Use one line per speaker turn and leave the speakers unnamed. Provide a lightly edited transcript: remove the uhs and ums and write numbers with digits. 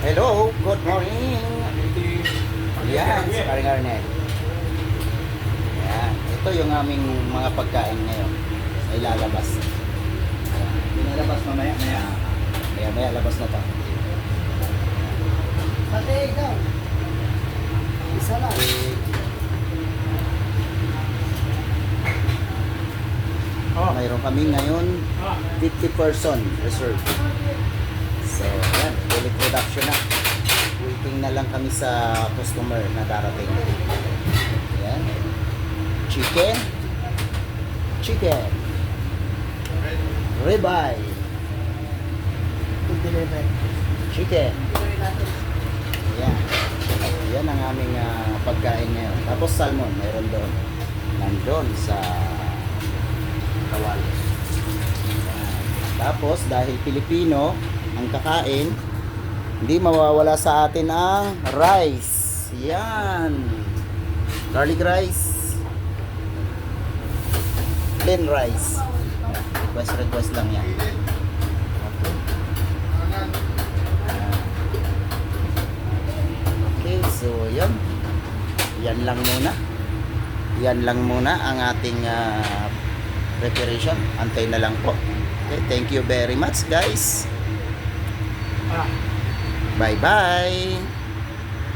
Hello, good morning. Yan, si Paring Arnel. Yan, ito yung aming mga pagkain ngayon. Ay lalabas. Pinalabas mamaya-maya. Maya-maya labas na to.
Pati ikaw. Isa lang.
Mayroon kami ngayon 50 person reserve. So, yan, fully production na. Waiting na lang kami sa customer na darating. Yan. Chicken. Chicken. Ribeye.
Deliver.
Chicken. Yan. Yan ang aming pagkain ngayon. Tapos salmon, mayroon doon. Nandun sa kawal. Tapos dahil Pilipino ang kakain, hindi mawawala sa atin ang rice. Yan. Garlic rice. Plain rice. Request lang yan. Okay, so yan. Yan lang muna. Yan lang muna ang ating preparation. Antay na lang po. Okay, thank you very much guys. Bye bye.